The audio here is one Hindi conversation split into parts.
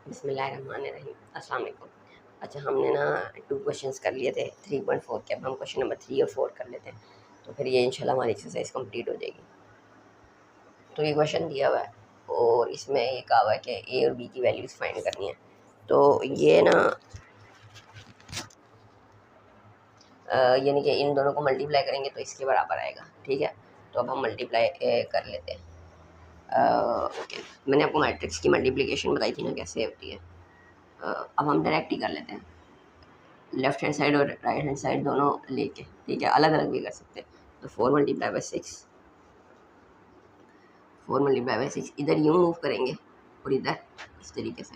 बिस्मिल्लाहिर्रहमानिर्रहीम। अस्सलाम वालेकुम। अच्छा, हमने ना 2 क्वेश्चंस कर लिए थे 3.4 के। अब हम क्वेश्चन नंबर 3 और 4 कर लेते हैं, तो फिर ये इंशाल्लाह हमारी एक्सरसाइज कंप्लीट हो जाएगी। तो ये क्वेश्चन दिया हुआ है और इसमें ये कहा हुआ है कि ए और बी की वैल्यूज़ फाइंड करनी है। तो ये ना यानी कि इन दोनों को मल्टीप्लाई करेंगे तो इसके बराबर आएगा। ठीक है, तो अब हम मल्टीप्लाई कर लेते हैं। ओके, मैंने आपको मैट्रिक्स की मल्टीप्लिकेशन बताई थी ना कैसे होती है। अब हम डायरेक्ट ही कर लेते हैं, लेफ्ट हैंड साइड और राइट हैंड साइड दोनों लेके। ठीक है, अलग अलग भी कर सकते हैं। तो 4 × 6, 4 × 6 इधर यूँ मूव करेंगे और इधर इस तरीके से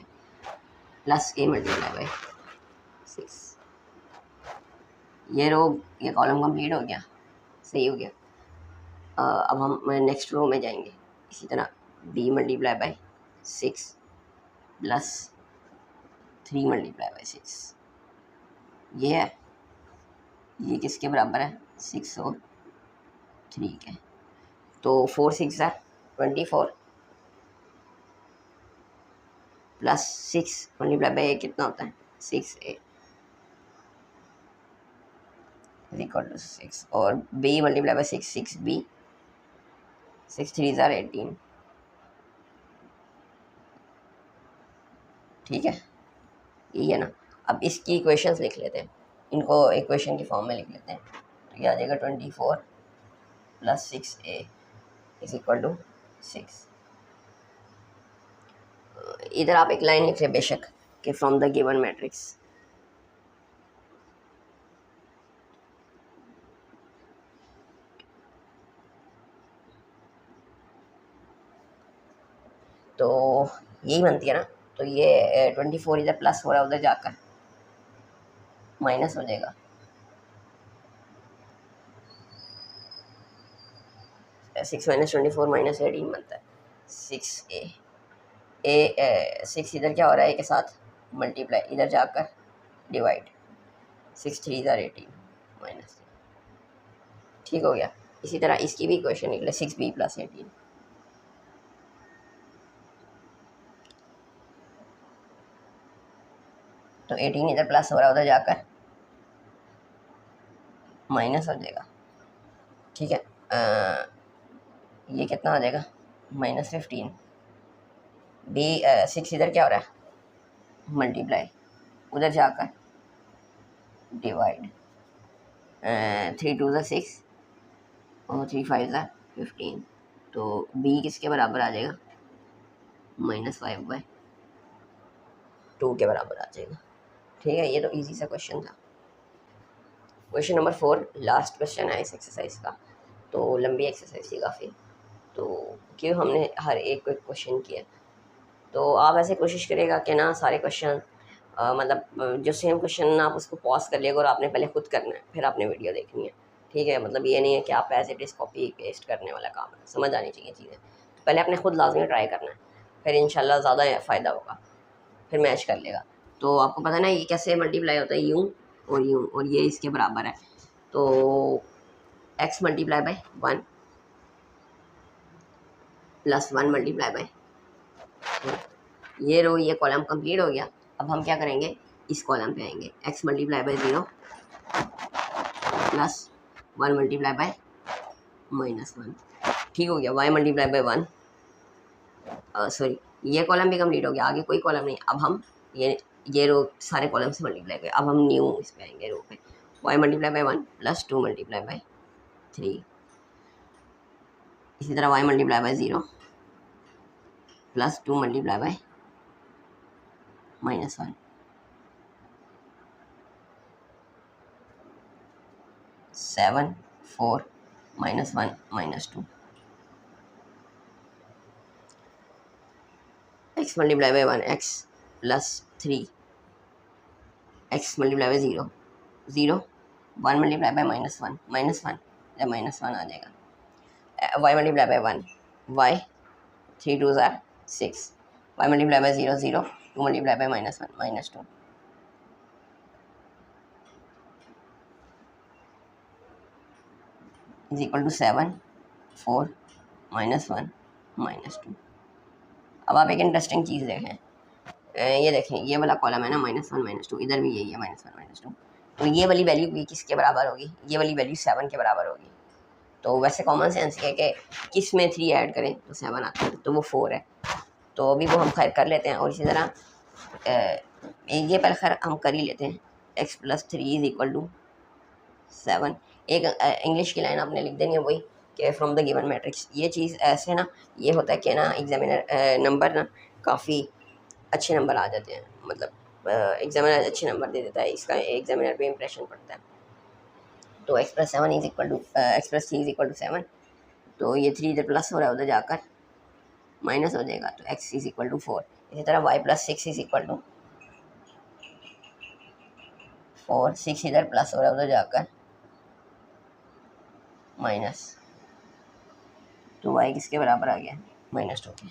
प्लस A × 6। ये रो, ये कॉलम कंप्लीट हो गया, सही हो गया। अब हम नेक्स्ट रो में जाएंगे। इसी तरह B × 6 प्लस 3 × 6 ये है। ये किसके बराबर है? 6 और 3 के। तो 4 × 6 = 24 प्लस 6 × A कितना होता है? 6A = 6 और B × 6 6B, 6 3 = 18। ठीक है, यही है ना। अब इसकी इक्वेशंस लिख लेते हैं, इनको इक्वेशन की फॉर्म में लिख लेते हैं। तो ये आ जाएगा 24 प्लस 6A = 6। इधर आप एक लाइन लिख रहे बेशक कि फ्रॉम द गिवन मैट्रिक्स। तो यही बनती है ना। तो ये 24 इधर प्लस हो रहा है, उधर जाकर माइनस हो जाएगा। 6 - 24 - 18 बनता है 6A। 6 इधर क्या हो रहा है? ए के साथ मल्टीप्लाई, इधर जाकर डिवाइड। 6 3 = 18 माइनस। ठीक हो गया। इसी तरह इसकी भी इक्वेशन निकले 6B + 18। तो 18 इधर प्लस हो रहा है, उधर जाकर माइनस हो जाएगा। ठीक है, ये कितना आ जाएगा? -15। B 6 इधर क्या हो रहा है? मल्टीप्लाई, उधर जाकर डिवाइड। 3 2 = 6 और 3 5 = 15। तो B किसके बराबर आ जाएगा? -5/2 के बराबर आ जाएगा। ठीक है, ये तो इजी सा क्वेश्चन था। क्वेश्चन नंबर 4 लास्ट क्वेश्चन है इस एक्सरसाइज का। तो लंबी एक्सरसाइज थी काफ़ी, तो क्यों हमने हर एक को क्वेश्चन किया। तो आप ऐसे कोशिश करिएगा कि ना सारे क्वेश्चन मतलब जो सेम क्वेश्चन आप उसको पॉज कर लिएगा और आपने पहले खुद करना है, फिर आपने वीडियो देखनी है। ठीक है, मतलब ये नहीं है कि आप as it is copy paste करने वाला काम है। समझ आनी चाहिए चीज़ें, तो पहले आपने खुद लाजमी ट्राई करना है, फिर इंशाल्लाह ज़्यादा फ़ायदा होगा, फिर मैच कर लेगा। तो आपको पता ना ये कैसे मल्टीप्लाई होता है, यूँ और यूँ, और ये इसके बराबर है। तो x × 1 + 1 × ये रो, ये कॉलम कंप्लीट हो गया। अब हम क्या करेंगे? इस कॉलम पे आएंगे। x × 0 + 1 × -1। ठीक हो गया। y × 1, सॉरी, ये कॉलम भी कंप्लीट हो गया, आगे कोई कॉलम नहीं। अब हम ये रो सारे कॉलम से मल्टीप्लाई करें। अब हम न्यू इस पे आएंगे रो पे। y × 1 + 2 × 3। इसी तरह y × 0 + 2 × -1। 7 4 -1 -2। x × 1 x + 3 x × 0 0 1 × -1 -1 जब -1 आ जाएगा। y × 1 y 3 2 = 6 y × 0 0 2 × -1 -2। = 7 4 -1 -2। अब आप एक इंटरेस्टिंग चीज़ देखें, ये देखें ये वाला कॉलम है ना -1 -2, इधर भी यही है -1 -2, तो ये वाली वैल्यू भी किसके बराबर होगी, ये वाली वैल्यू 7 के बराबर होगी। तो वैसे कॉमन सेंस है कि किस में 3 ऐड करें तो 7 आता है, तो वो 4 है। तो अभी वो हम खैर कर लेते हैं। और इसी तरह ये पहले खैर हम कर ही लेते हैं, x + 3 = 7। एक इंग्लिश की लाइन आपने लिख देनी है वही कि फ्रॉम द गिवन मैट्रिक्स। ये चीज़ ऐसे ना ये होता है कि ना एग्जामिनर नंबर ना काफ़ी अच्छे नंबर आ जाते हैं, मतलब एग्जामिनर अच्छे नंबर दे देता है, इसका एग्जामिनर पे इंप्रेशन पड़ता है। तो x + 7 x + 3 = 7। तो ये 3 इधर प्लस हो रहा है, उधर जाकर माइनस हो जाएगा, तो x = 4। इसी तरह y + 6 = 4, 6 इधर प्लस हो रहा है, उधर जाकर माइनस, तो y किसके बराबर आ गया, -2 के।